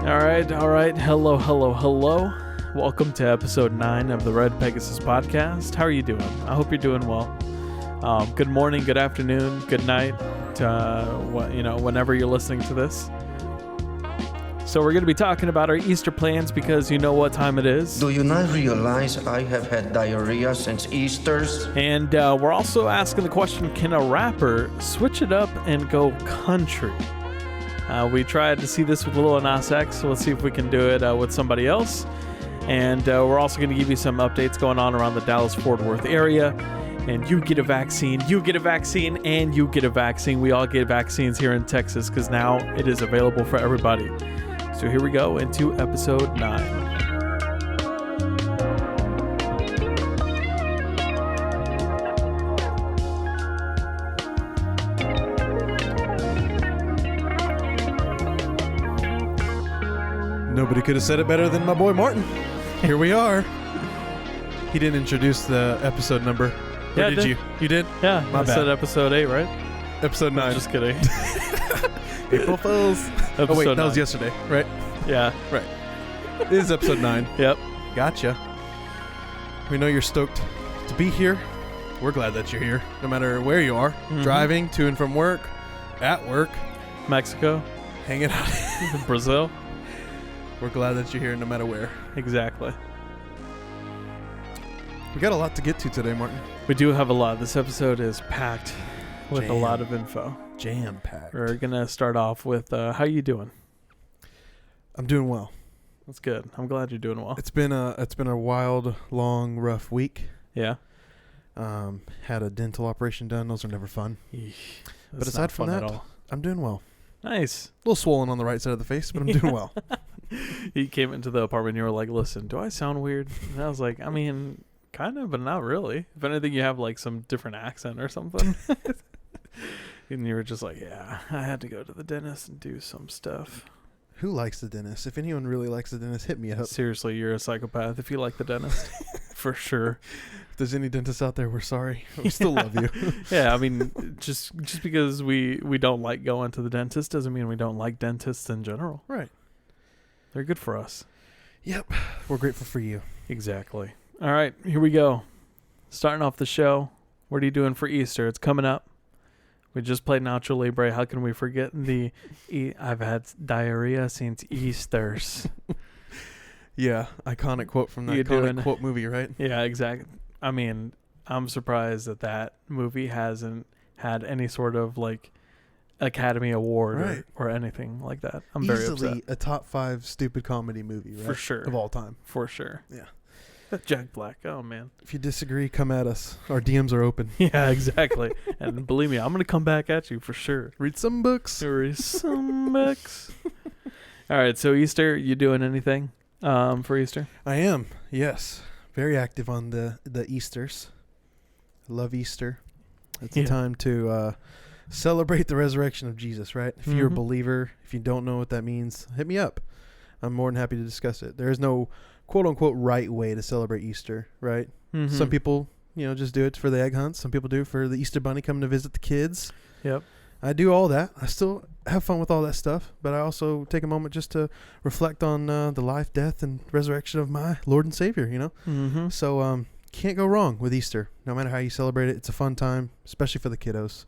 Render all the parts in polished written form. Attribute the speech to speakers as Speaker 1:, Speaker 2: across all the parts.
Speaker 1: All right. Hello. Welcome to episode 9 of the Red Pegasus podcast. How are you doing? I hope you're doing well. Good morning, good afternoon, good night, whenever you're listening to this. So we're going to be talking about our Easter plans because you know what time it is.
Speaker 2: Do you not realize I have had diarrhea since Easter's?
Speaker 1: And we're also asking the question, can a rapper switch it up and go country? We tried to see this with Lil Nas X, so let's see if we can do it with somebody else. And we're also going to give you some updates going on around the Dallas-Fort Worth area. And you get a vaccine, and you get a vaccine. We all get vaccines here in Texas because now it is available for everybody. So here we go into episode 9.
Speaker 3: Nobody could have said it better than my boy Martin. Here we are. He didn't introduce the episode number.
Speaker 1: Yeah,
Speaker 3: or did you? You did?
Speaker 1: Yeah,
Speaker 3: My
Speaker 1: I
Speaker 3: bad.
Speaker 1: said episode 8, right?
Speaker 3: Episode 9.
Speaker 1: Just kidding.
Speaker 3: April Fools.
Speaker 1: Episode
Speaker 3: Oh wait,
Speaker 1: 9.
Speaker 3: that was yesterday, right?
Speaker 1: Yeah.
Speaker 3: Right. It is episode 9.
Speaker 1: Yep.
Speaker 3: Gotcha. We know you're stoked to be here. We're glad that you're here, no matter where you are.
Speaker 1: Mm-hmm.
Speaker 3: Driving to and from work, at work,
Speaker 1: Mexico,
Speaker 3: hanging out.
Speaker 1: Brazil.
Speaker 3: We're glad that you're here, no matter where.
Speaker 1: Exactly.
Speaker 3: We got a lot to get to today, Martin.
Speaker 1: We do have a lot. This episode is packed with a
Speaker 3: Jam.
Speaker 1: lot of info.
Speaker 3: Jam-packed.
Speaker 1: We're going to start off with how you doing?
Speaker 3: I'm doing well.
Speaker 1: That's good. I'm glad you're doing well.
Speaker 3: It's been a wild, long, rough week.
Speaker 1: Yeah.
Speaker 3: Had a dental operation done. Those are never fun.
Speaker 1: But
Speaker 3: aside from that, I'm doing well.
Speaker 1: Nice.
Speaker 3: A little swollen on the right side of the face, but I'm doing well.
Speaker 1: You came into the apartment and you were like, listen, do I sound weird? And I was like, I mean, kind of, but not really. If anything, you have like some different accent or something. And you were just like, yeah, I had to go to the dentist and do some stuff.
Speaker 3: Who likes the dentist? If anyone really likes the dentist, hit me up.
Speaker 1: Seriously, you're a psychopath if you like the dentist. For sure.
Speaker 3: If there's any dentists out there, we're sorry. We still love you.
Speaker 1: Yeah, I mean, just because we don't like going to the dentist doesn't mean we don't like dentists in general.
Speaker 3: Right.
Speaker 1: They're good for us.
Speaker 3: Yep. We're grateful for you.
Speaker 1: Exactly. All right, here we go. Starting off the show. What are you doing for Easter? It's coming up. We just played Nacho Libre. How can we forget I've had diarrhea since Easter's.
Speaker 3: Yeah. Iconic quote from that iconic quote movie, right?
Speaker 1: Yeah, exactly. I mean, I'm surprised that movie hasn't had any sort of like Academy Award
Speaker 3: right.
Speaker 1: or anything like that. I'm
Speaker 3: Easily
Speaker 1: very upset.
Speaker 3: a top 5 stupid comedy movie, right?
Speaker 1: For sure.
Speaker 3: Of all time.
Speaker 1: For sure.
Speaker 3: Yeah.
Speaker 1: Jack Black. Oh, man.
Speaker 3: If you disagree, come at us. Our DMs are open.
Speaker 1: Yeah, exactly. And believe me, I'm going to come back at you for sure.
Speaker 3: Read some books.
Speaker 1: Read some books. All right, so Easter, you doing anything for Easter?
Speaker 3: I am, yes. Very active on the Easters. I love Easter. It's a time to celebrate the resurrection of Jesus, right? If you're a believer, if you don't know what that means, hit me up. I'm more than happy to discuss it. There is no quote-unquote right way to celebrate Easter, right?
Speaker 1: Mm-hmm.
Speaker 3: Some people, just do it for the egg hunts. Some people do it for the Easter bunny coming to visit the kids.
Speaker 1: Yep.
Speaker 3: I do all that. I still have fun with all that stuff, but I also take a moment just to reflect on the life, death, and resurrection of my Lord and Savior,
Speaker 1: Mm-hmm.
Speaker 3: So can't go wrong with Easter. No matter how you celebrate it, it's a fun time, especially for the kiddos.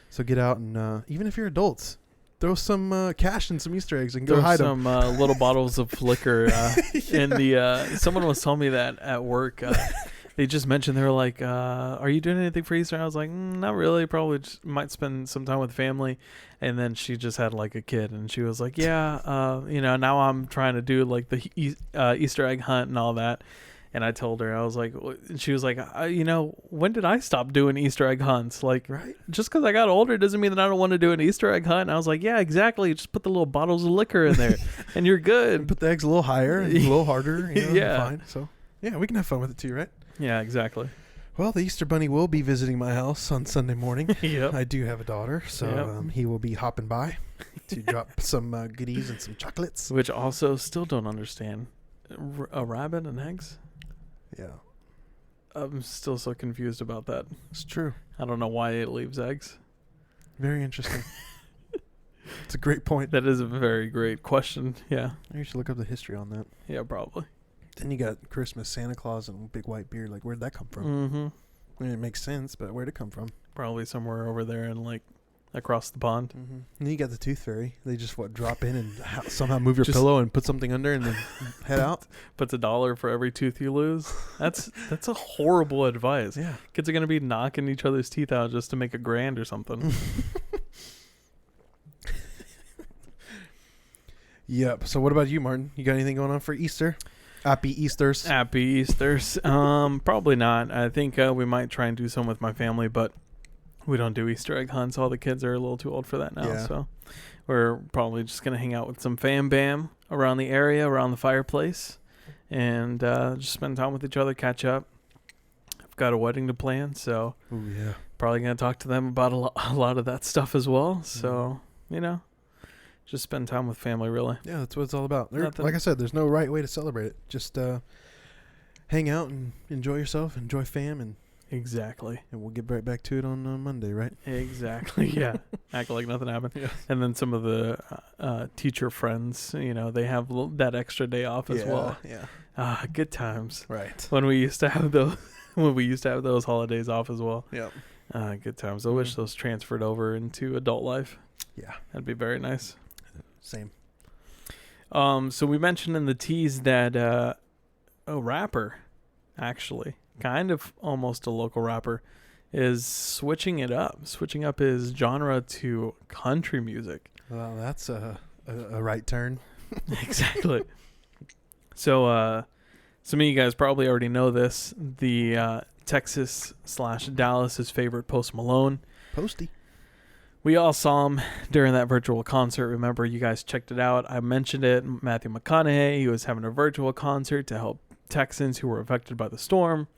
Speaker 3: So get out and even if you're adults, throw some cash and some Easter eggs and go hide them.
Speaker 1: Some little bottles of liquor. And someone was telling me that at work. They just mentioned, they were like, are you doing anything for Easter? And I was like, not really. Probably just might spend some time with family. And then she just had like a kid. And she was like, yeah, now I'm trying to do like the Easter egg hunt and all that. And I told her, I was like, and she was like, when did I stop doing Easter egg hunts? Like,
Speaker 3: right?
Speaker 1: Just because I got older doesn't mean that I don't want to do an Easter egg hunt. And I was like, yeah, exactly. Just put the little bottles of liquor in there and you're good.
Speaker 3: Put the eggs a little higher and a little harder.
Speaker 1: Yeah.
Speaker 3: Fine. So, yeah, we can have fun with it too, right?
Speaker 1: Yeah, exactly.
Speaker 3: Well, the Easter Bunny will be visiting my house on Sunday morning.
Speaker 1: Yep.
Speaker 3: I do have a daughter, so he will be hopping by to drop some goodies and some chocolates.
Speaker 1: Which also still don't understand. A rabbit and eggs?
Speaker 3: Yeah.
Speaker 1: I'm still so confused about that.
Speaker 3: It's true.
Speaker 1: I don't know why it leaves eggs.
Speaker 3: Very interesting. It's a great point.
Speaker 1: That is a very great question. Yeah.
Speaker 3: You should look up the history on that.
Speaker 1: Yeah, probably.
Speaker 3: Then you got Christmas, Santa Claus, and a big white beard. Like, where'd that come from?
Speaker 1: Mm-hmm.
Speaker 3: I mean, it makes sense, but where'd it come from?
Speaker 1: Probably somewhere over there and like across the pond.
Speaker 3: Mm-hmm. And then you got the Tooth Fairy. They just drop in and somehow move your pillow and put something under and then head out.
Speaker 1: Puts $1 for every tooth you lose. That's a horrible advice.
Speaker 3: Yeah.
Speaker 1: Kids are gonna be knocking each other's teeth out just to make $1,000 or something.
Speaker 3: Yep. So what about you, Martin? You got anything going on for Easter? Happy Easters.
Speaker 1: Happy Easters. Probably not. I think we might try and do some with my family, but we don't do Easter egg hunts. All the kids are a little too old for that now.
Speaker 3: Yeah.
Speaker 1: So we're probably just going to hang out with some fam bam around the area, around the fireplace, and just spend time with each other, catch up. I've got a wedding to plan, so
Speaker 3: Yeah.
Speaker 1: probably going to talk to them about a lot of that stuff as well. So, just spend time with family, really.
Speaker 3: Yeah, that's what it's all about.
Speaker 1: Nothing.
Speaker 3: Like I said, there's no right way to celebrate it. Just hang out and enjoy yourself, enjoy fam, and
Speaker 1: Exactly.
Speaker 3: we'll get right back to it on Monday, right?
Speaker 1: Exactly. Yeah. Act like nothing happened.
Speaker 3: Yeah.
Speaker 1: And then some of the teacher friends, they have that extra day off as well.
Speaker 3: Yeah.
Speaker 1: Good times.
Speaker 3: Right.
Speaker 1: When we used to have those, those holidays off as well.
Speaker 3: Yep.
Speaker 1: Good times. I wish those transferred over into adult life.
Speaker 3: Yeah.
Speaker 1: That'd be very nice.
Speaker 3: Same.
Speaker 1: So we mentioned in the tease that a rapper, actually, kind of almost a local rapper, is switching up his genre to country music.
Speaker 3: Well, that's a right turn.
Speaker 1: Exactly. So some of you guys probably already know this. The Texas/Dallas's favorite Post Malone.
Speaker 3: Posty.
Speaker 1: We all saw him during that virtual concert. Remember, you guys checked it out. I mentioned it. Matthew McConaughey, he was having a virtual concert to help Texans who were affected by the storm.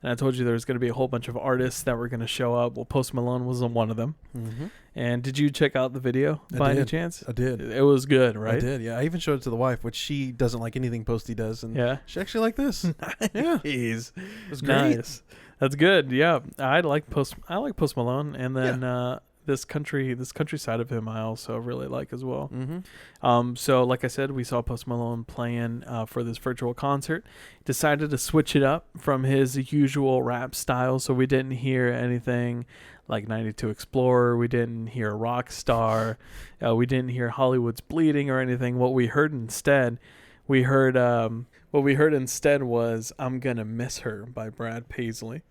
Speaker 1: And I told you there was going to be a whole bunch of artists that were going to show up. Well, Post Malone was one of them.
Speaker 3: Mm-hmm.
Speaker 1: And did you check out the video by any chance?
Speaker 3: I did.
Speaker 1: It was good, right?
Speaker 3: I did, yeah. I even showed it to the wife, which she doesn't like anything Posty does. And
Speaker 1: Yeah.
Speaker 3: she actually liked this. Yeah.
Speaker 1: Jeez.
Speaker 3: It was great.
Speaker 1: Nice. That's good. Yeah. I like Post Malone. And then this country side of him I also really like as well.
Speaker 3: Mm-hmm.
Speaker 1: So like I said, we saw Post Malone playing for this virtual concert. Decided to switch it up from his usual rap style, so we didn't hear anything like 92 Explorer. We didn't hear Rockstar. We didn't hear Hollywood's Bleeding or anything. What we heard instead was I'm Gonna Miss Her by Brad Paisley.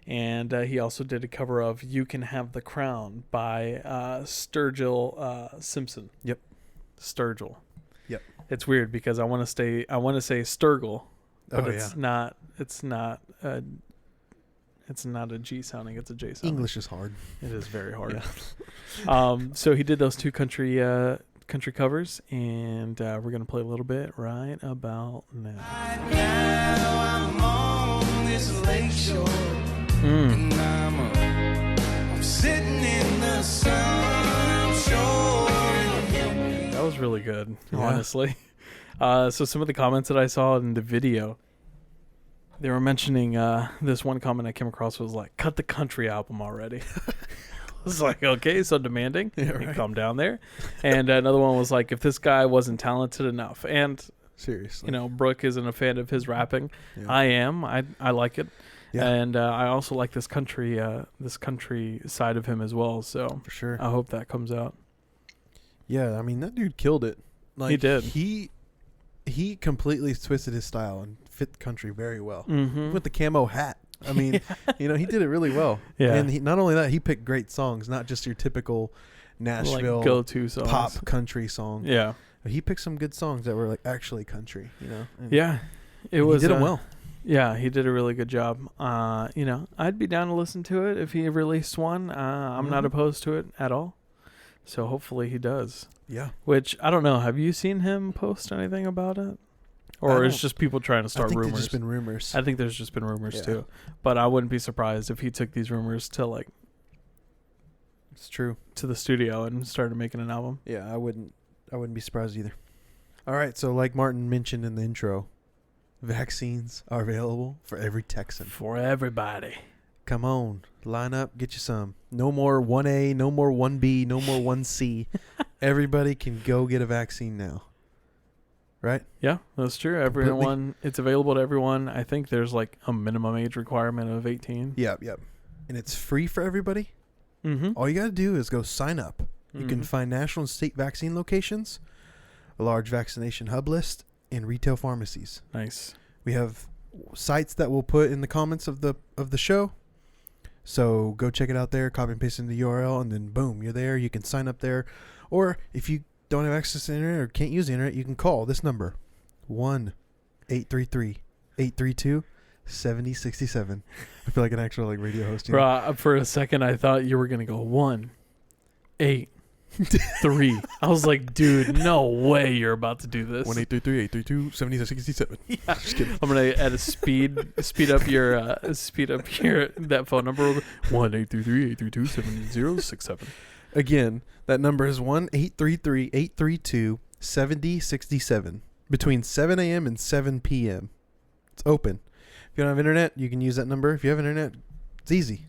Speaker 1: And he also did a cover of You Can Have the Crown by Sturgill Simpson.
Speaker 3: Yep.
Speaker 1: Sturgill.
Speaker 3: Yep.
Speaker 1: It's weird because I want to say Sturgill, but it's not a G sounding, it's a J sounding.
Speaker 3: English is hard.
Speaker 1: It is very hard.
Speaker 3: Yeah.
Speaker 1: So he did those two country covers, and we're going to play a little bit right about now.
Speaker 4: Right now I'm on this lakeshore. And I'm sitting in the sun, I'm sure.
Speaker 1: That was really good,
Speaker 3: Yeah.
Speaker 1: honestly. So some of the comments that I saw in the video, they were mentioning this one comment I came across was like, cut the country album already. I was like, okay, so demanding.
Speaker 3: Yeah, right.
Speaker 1: Calm down there. And another one was like, if this guy wasn't talented enough. And,
Speaker 3: Seriously.
Speaker 1: Brooke isn't a fan of his rapping.
Speaker 3: Yeah.
Speaker 1: I am. I like it.
Speaker 3: Yeah.
Speaker 1: And I also like this country side of him as well. So
Speaker 3: For sure.
Speaker 1: I hope that comes out.
Speaker 3: Yeah, I mean, that dude killed it. Like,
Speaker 1: He did.
Speaker 3: He completely twisted his style and fit the country very well.
Speaker 1: Mm-hmm.
Speaker 3: With the camo hat. I mean, he did it really well.
Speaker 1: Yeah.
Speaker 3: And not only that, he picked great songs, not just your typical Nashville
Speaker 1: like go-to songs.
Speaker 3: pop country song.
Speaker 1: Yeah.
Speaker 3: But he picked some good songs that were like actually country, And
Speaker 1: Yeah. It
Speaker 3: he
Speaker 1: was
Speaker 3: did them well.
Speaker 1: Yeah, he did a really good job. I'd be down to listen to it if he released one. I'm not opposed to it at all. So hopefully he does.
Speaker 3: Yeah.
Speaker 1: Which, I don't know. Have you seen him post anything about it? Or it's just people trying to start
Speaker 3: I think
Speaker 1: rumors?
Speaker 3: there's just been rumors.
Speaker 1: I think there's just been rumors
Speaker 3: Yeah.
Speaker 1: too. But I wouldn't be surprised if he took these rumors to
Speaker 3: It's true.
Speaker 1: to the studio and started making an album.
Speaker 3: Yeah, I wouldn't be surprised either. All right, so like Martin mentioned in the intro, vaccines are available for every Texan.
Speaker 1: For everybody.
Speaker 3: Come on, line up, get you some. No more 1A, no more 1B, no more 1C. Everybody can go get a vaccine now. Right?
Speaker 1: Yeah, that's true. Everyone, it's available to everyone. I think there's like a minimum age requirement of 18.
Speaker 3: Yep. And it's free for everybody.
Speaker 1: Mm-hmm.
Speaker 3: All you got to do is go sign up. You can find national and state vaccine locations, a large vaccination hub list, and retail pharmacies.
Speaker 1: Nice.
Speaker 3: We have sites that we'll put in the comments of the show. So go check it out there, copy and paste in the URL, and then boom, you're there. You can sign up there. Or if you don't have access to the internet or can't use the internet, you can call this number, 1-833-832-7067. I feel like an actual like radio host.
Speaker 1: For a second, I thought you were going to go 1-8-3. I was like, dude, no way you're about to do this.
Speaker 3: 1-833-832-7067.
Speaker 1: Yeah. Just kidding. I'm gonna add a speed up your that phone number. 1-833-832-7067.
Speaker 3: Again, that number is 1-833-832-7067 between 7 a.m. and 7 p.m. It's open. If you don't have internet, you can use that number. If you have internet, it's easy.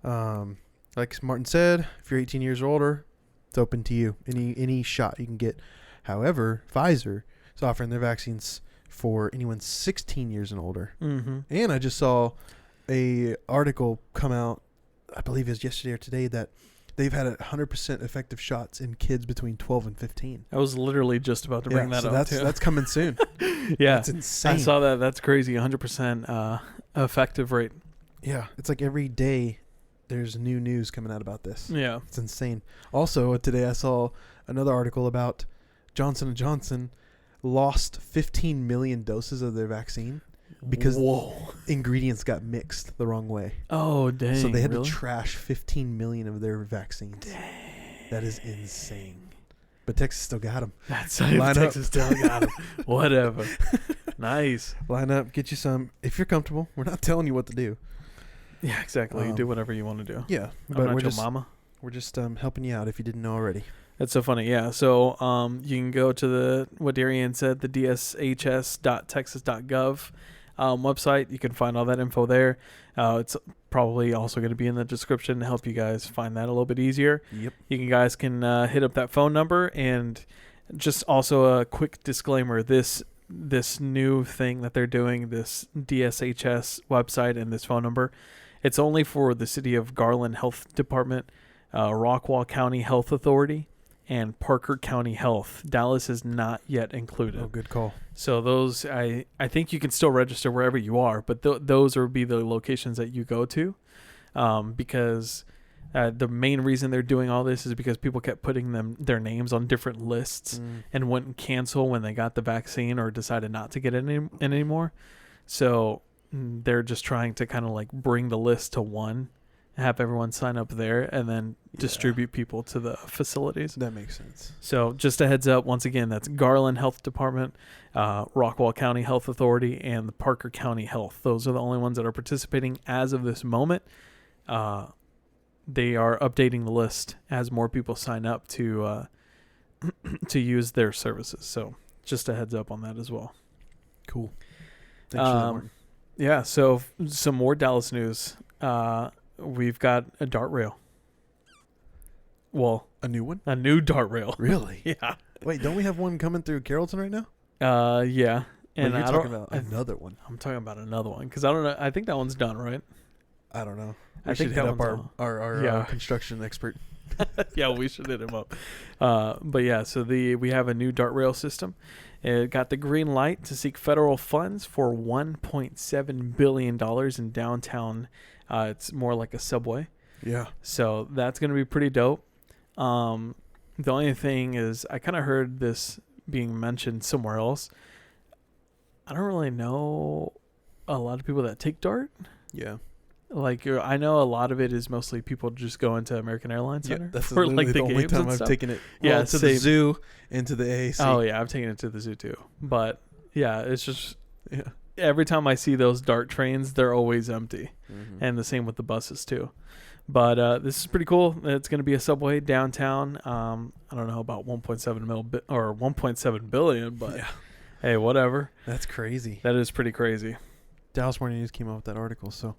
Speaker 3: Like Martin said, if you're 18 years or older, it's open to you. Any shot you can get. However, Pfizer is offering their vaccines for anyone 16 years and older.
Speaker 1: Mm-hmm.
Speaker 3: And I just saw a article come out, I believe it was yesterday or today, that they've had 100% effective shots in kids between 12 and 15.
Speaker 1: I was literally just about to bring that up.
Speaker 3: That's coming soon.
Speaker 1: Yeah.
Speaker 3: That's insane.
Speaker 1: I saw that. That's crazy. 100% effective rate.
Speaker 3: Yeah. It's like every day there's new news coming out about this.
Speaker 1: Yeah.
Speaker 3: It's insane. Also, today I saw another article about Johnson & Johnson lost 15 million doses of their vaccine because ingredients got mixed the wrong way.
Speaker 1: Oh, dang.
Speaker 3: So they had
Speaker 1: really?
Speaker 3: to trash 15 million of their vaccines.
Speaker 1: Dang.
Speaker 3: That is insane. But Texas still got them.
Speaker 1: That's Texas still got them. Whatever. Nice.
Speaker 3: Line up, get you some. If you're comfortable, we're not telling you what to do.
Speaker 1: Yeah, exactly. You do whatever you want to do.
Speaker 3: Yeah.
Speaker 1: But we're just mama.
Speaker 3: We're just helping you out if you didn't know already.
Speaker 1: That's so funny. Yeah. So you can go to what Darian said, the dshs.texas.gov website. You can find all that info there. It's probably also going to be in the description to help you guys find that a little bit easier.
Speaker 3: Yep.
Speaker 1: You guys can hit up that phone number. And just also a quick disclaimer, this new thing that they're doing, this DSHS website and this phone number, it's only for the City of Garland Health Department, Rockwall County Health Authority, and Parker County Health. Dallas is not yet included.
Speaker 3: Oh, good call.
Speaker 1: So those, I think you can still register wherever you are, but those will be the locations that you go to, because the main reason they're doing all this is because people kept putting their names on different lists and wouldn't cancel when they got the vaccine or decided not to get it anymore. So they're just trying to kind of like bring the list to one, have everyone sign up there, and then distribute people to the facilities.
Speaker 3: That makes sense.
Speaker 1: So just a heads up, once again, that's Garland Health Department, Rockwall County Health Authority, and the Parker County Health. Those are the only ones that are participating as of this moment. They are updating the list as more people sign up to use their services. So just a heads up on that as well.
Speaker 3: Cool. Thanks for that, Martin.
Speaker 1: Yeah, so some more Dallas news. We've got a dart rail. Well,
Speaker 3: a new one?
Speaker 1: A new dart rail.
Speaker 3: Really?
Speaker 1: Yeah.
Speaker 3: Wait, don't we have one coming through Carrollton right now?
Speaker 1: Yeah.
Speaker 3: And you're talking about another one.
Speaker 1: I'm talking about another one because I don't know. I think that one's done, right?
Speaker 3: I don't know.
Speaker 1: I think
Speaker 3: should hit
Speaker 1: that
Speaker 3: up
Speaker 1: one's
Speaker 3: our construction expert.
Speaker 1: Yeah, we should hit him up. But yeah, so we have a new dart rail system. It got the green light to seek federal funds for $1.7 billion in downtown. It's more like a subway.
Speaker 3: Yeah.
Speaker 1: So that's going to be pretty dope. The only thing is I kind of heard this being mentioned somewhere else. I don't really know a lot of people that take dart.
Speaker 3: Yeah.
Speaker 1: Like I know a lot of it is mostly people just going to American Airlines Center.
Speaker 3: That's
Speaker 1: for like the
Speaker 3: only
Speaker 1: games
Speaker 3: time
Speaker 1: and
Speaker 3: I've
Speaker 1: stuff.
Speaker 3: taken it.
Speaker 1: Yeah,
Speaker 3: to the zoo and to the AAC.
Speaker 1: Oh yeah, I've taken it to the zoo too. But yeah, it's just every time I see those dart trains, they're always empty, and the same with the buses too. But this is pretty cool. It's going to be a subway downtown. I don't know about 1.7 billion, but hey, whatever.
Speaker 3: That's crazy.
Speaker 1: That is pretty crazy.
Speaker 3: Dallas Morning News came out with that article, so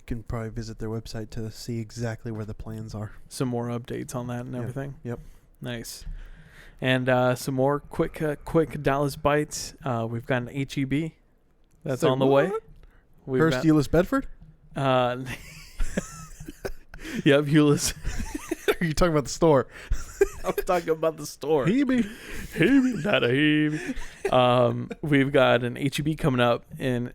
Speaker 3: You can probably visit their website to see exactly where the plans are.
Speaker 1: Some more updates on that and
Speaker 3: Yeah.
Speaker 1: everything.
Speaker 3: Yep.
Speaker 1: Nice. And some more quick Dallas bites. We've got an HEB that's
Speaker 3: Say
Speaker 1: on the way.
Speaker 3: what?
Speaker 1: We've
Speaker 3: Hurst
Speaker 1: got,
Speaker 3: Euless Bedford?
Speaker 1: yep, Hewlett.
Speaker 3: Are you talking about the store?
Speaker 1: I'm talking about the store.
Speaker 3: Hebe.
Speaker 1: Hebe, not a Hebe. We've got an HEB coming up, and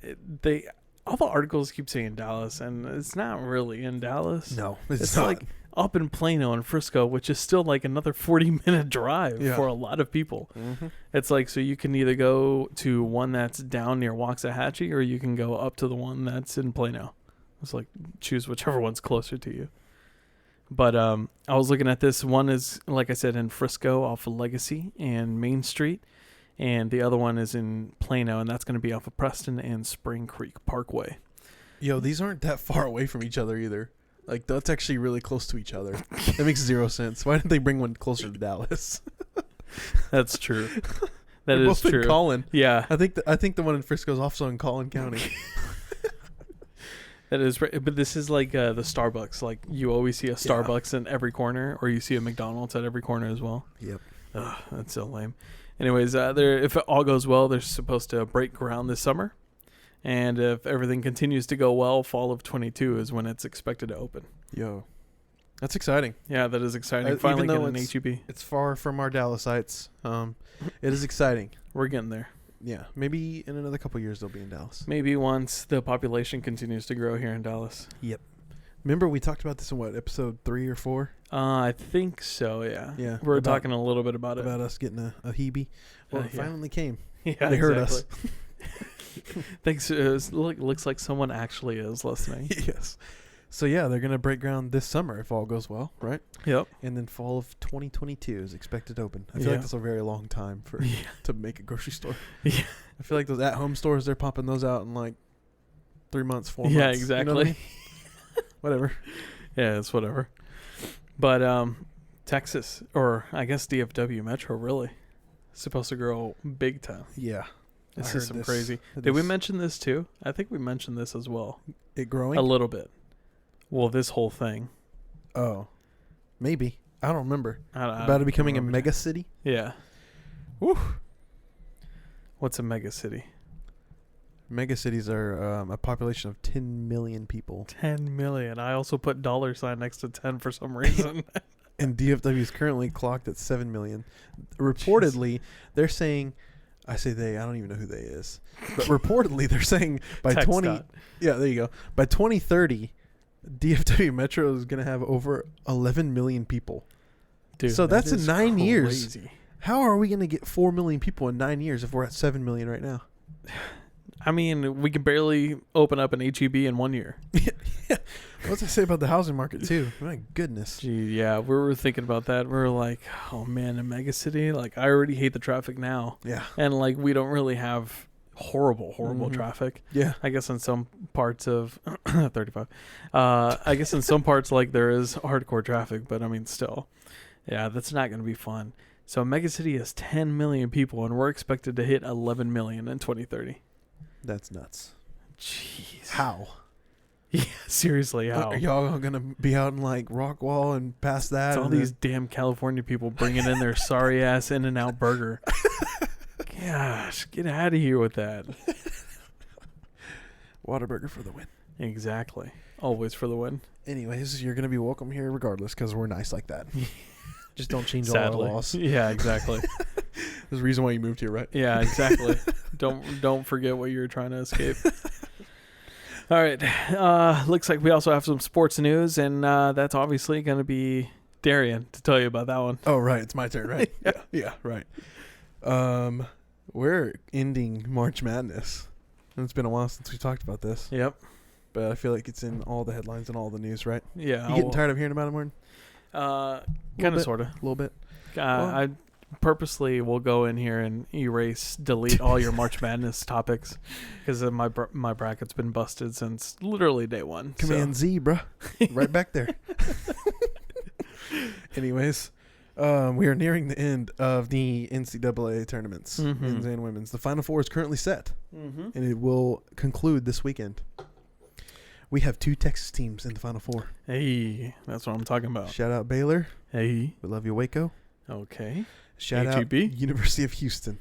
Speaker 1: all the articles keep saying Dallas, and it's not really in Dallas.
Speaker 3: No,
Speaker 1: It's
Speaker 3: not.
Speaker 1: like up in Plano and Frisco, which is still like another 40-minute drive
Speaker 3: Yeah.
Speaker 1: for a lot of people.
Speaker 3: Mm-hmm.
Speaker 1: It's like, so you can either go to one that's down near Waxahachie, or you can go up to the one that's in Plano. It's like, choose whichever one's closer to you. But I was looking at this. One is, like I said, in Frisco off of Legacy and Main Street. And the other one is in Plano, and that's going to be off of Preston and Spring Creek Parkway.
Speaker 3: Yo, these aren't that far away from each other either. Like, that's actually really close to each other. That makes zero sense. Why didn't they bring one closer to Dallas?
Speaker 1: That's true. That
Speaker 3: They're
Speaker 1: is
Speaker 3: both in
Speaker 1: true.
Speaker 3: Collin.
Speaker 1: Yeah,
Speaker 3: I think the one in Frisco is also in Collin County.
Speaker 1: that is right. But this is like the Starbucks. Like, you always see a Starbucks in every corner, or you see a McDonald's at every corner as well.
Speaker 3: Yep.
Speaker 1: Ugh, that's so lame. Anyways, if it all goes well, they're supposed to break ground this summer. And if everything continues to go well, fall of 22 is when it's expected to open.
Speaker 3: Yo, that's exciting.
Speaker 1: Yeah, that is exciting.
Speaker 3: Even
Speaker 1: Finally
Speaker 3: though
Speaker 1: getting an HEB.
Speaker 3: It's far from our Dallasites. It is exciting.
Speaker 1: We're getting there.
Speaker 3: Yeah, maybe in another couple years they'll be in Dallas.
Speaker 1: Maybe once the population continues to grow here in Dallas.
Speaker 3: Yep. Remember we talked about this in what, episode 3 or 4?
Speaker 1: I think so, yeah.
Speaker 3: Yeah,
Speaker 1: We're
Speaker 3: about-
Speaker 1: talking a little bit about it.
Speaker 3: About us getting a Hebe. Well, it
Speaker 1: yeah.
Speaker 3: finally came.
Speaker 1: Yeah,
Speaker 3: They heard us.
Speaker 1: Thanks. Looks like someone actually is listening.
Speaker 3: Yes. So yeah, they're gonna break ground this summer if all goes well, right?
Speaker 1: Yep.
Speaker 3: And then fall of 2022 is expected to open. I feel
Speaker 1: Yeah.
Speaker 3: like that's a very long time for
Speaker 1: Yeah.
Speaker 3: to make a grocery store.
Speaker 1: Yeah.
Speaker 3: I feel like those at-home stores, they're popping those out in like 3 months, 4 months.
Speaker 1: Yeah,
Speaker 3: You
Speaker 1: exactly.
Speaker 3: know what I mean? Whatever.
Speaker 1: Yeah, it's whatever. But Texas, or I guess DFW Metro, really supposed to grow big time.
Speaker 3: Yeah.
Speaker 1: This
Speaker 3: I
Speaker 1: is
Speaker 3: heard
Speaker 1: some
Speaker 3: this.
Speaker 1: crazy. Did we mention this too? I think we mentioned this as well.
Speaker 3: it growing?
Speaker 1: A little bit. Well, this whole thing.
Speaker 3: Oh, maybe. I don't remember.
Speaker 1: I
Speaker 3: About it becoming a
Speaker 1: remember.
Speaker 3: mega city.
Speaker 1: Yeah.
Speaker 3: Woo.
Speaker 1: What's a mega city?
Speaker 3: Mega cities are a population of 10 million people.
Speaker 1: 10 million. I also put $ next to 10 for some reason.
Speaker 3: And DFW is currently clocked at 7 million. Reportedly, they're saying, I say they, I don't even know who they is. But reportedly, they're saying by
Speaker 1: Text
Speaker 3: 20,
Speaker 1: dot.
Speaker 3: yeah, there you go. By 2030, DFW Metro is going to have over 11 million people.
Speaker 1: Dude,
Speaker 3: So
Speaker 1: that
Speaker 3: that's in
Speaker 1: is
Speaker 3: 9 years.
Speaker 1: crazy.
Speaker 3: How are we going to get 4 million people in 9 years if we're at 7 million right now?
Speaker 1: I mean, we can barely open up an HEB in 1 year.
Speaker 3: Yeah. What's I say about the housing market too? My goodness.
Speaker 1: Gee, yeah, we were thinking about that. We were like, oh man, a mega city. Like, I already hate the traffic now,
Speaker 3: Yeah.
Speaker 1: and like we don't really have horrible
Speaker 3: Mhm.
Speaker 1: traffic.
Speaker 3: Yeah.
Speaker 1: I guess in some parts of 35. I guess in some parts like there is hardcore traffic, but I mean still, yeah, that's not going to be fun. So a mega city has 10 million people, and we're expected to hit 11 million in 2030.
Speaker 3: That's nuts.
Speaker 1: Jeez.
Speaker 3: How?
Speaker 1: Yeah, seriously, how?
Speaker 3: Are y'all gonna be out in like Rockwall and past that?
Speaker 1: It's all
Speaker 3: and
Speaker 1: these damn California people bringing in their sorry ass In-N-Out burger. Gosh, get out of here with that.
Speaker 3: Whataburger for the win.
Speaker 1: Exactly. Always for the win.
Speaker 3: Anyways, you're gonna be welcome here regardless because we're nice like that. Just don't change all
Speaker 1: Sadly.
Speaker 3: our laws.
Speaker 1: Yeah, exactly.
Speaker 3: There's a reason why you moved here, right?
Speaker 1: Yeah, exactly. Don't forget what you're trying to escape. All right. Looks like we also have some sports news, and that's obviously going to be Darian to tell you about that one.
Speaker 3: Oh, right. It's my turn, right? Yeah, right. We're ending March Madness. And it's been a while since we talked about this,
Speaker 1: Yep.
Speaker 3: but I feel like it's in all the headlines and all the news, right?
Speaker 1: Yeah.
Speaker 3: You getting tired of hearing about it, Morton?
Speaker 1: Kind of, sort of.
Speaker 3: A little bit.
Speaker 1: I purposely will go in here and delete all your March Madness topics because my bracket's been busted since literally day one.
Speaker 3: Command Z, bruh. Right back there. Anyways, we are nearing the end of the NCAA tournaments,
Speaker 1: Mhm.
Speaker 3: men's and women's. The Final Four is currently set,
Speaker 1: Mm-hmm.
Speaker 3: and it will conclude this weekend. We have 2 Texas teams in the Final Four.
Speaker 1: Hey, that's what I'm talking about.
Speaker 3: Shout out Baylor.
Speaker 1: Hey.
Speaker 3: We love you, Waco.
Speaker 1: Okay.
Speaker 3: Shout
Speaker 1: HEB?
Speaker 3: out University of Houston.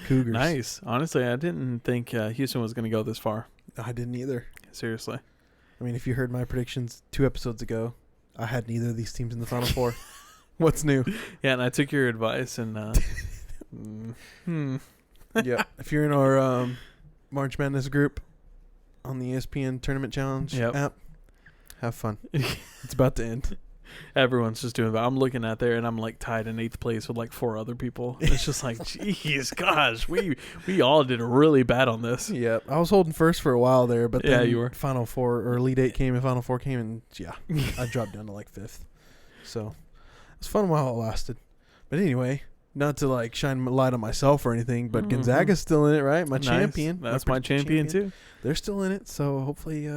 Speaker 3: Cougars.
Speaker 1: Nice. Honestly, I didn't think Houston was going to go this far.
Speaker 3: I didn't either.
Speaker 1: Seriously.
Speaker 3: I mean, if you heard my predictions 2 episodes ago, I had neither of these teams in the Final Four. What's new?
Speaker 1: Yeah, and I took your advice and
Speaker 3: Yeah. If you're in our March Madness group on the ESPN Tournament Challenge app, have fun. It's about to end.
Speaker 1: Everyone's just doing that. I'm looking at there and I'm like tied in 8th place with like 4 other people. It's just like, geez, gosh, we all did really bad on this.
Speaker 3: Yeah, I was holding first for a while there, but then
Speaker 1: you were.
Speaker 3: Final Four or Elite 8 came and Final Four came, and I dropped down to like 5th. So it was fun while it lasted. But anyway, not to like shine light on myself or anything, but Gonzaga's still in it, right? My champion.
Speaker 1: That's my champion too.
Speaker 3: They're still in it, so hopefully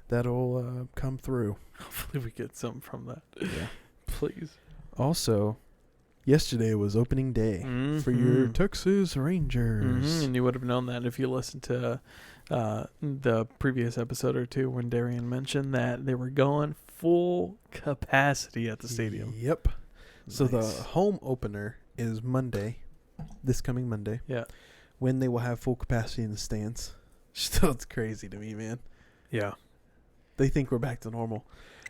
Speaker 3: that'll come through.
Speaker 1: Hopefully we get something from that.
Speaker 3: Yeah.
Speaker 1: Please.
Speaker 3: Also, yesterday was opening day for your Texas Rangers.
Speaker 1: And you would have known that if you listened to the previous episode or 2 when Darian mentioned that they were going full capacity at the stadium.
Speaker 3: Yep.
Speaker 1: Nice.
Speaker 3: So the home opener is Monday, this coming Monday.
Speaker 1: Yeah.
Speaker 3: When they will have full capacity in the stands. Still, it's crazy to me, man.
Speaker 1: Yeah.
Speaker 3: They think we're back to normal.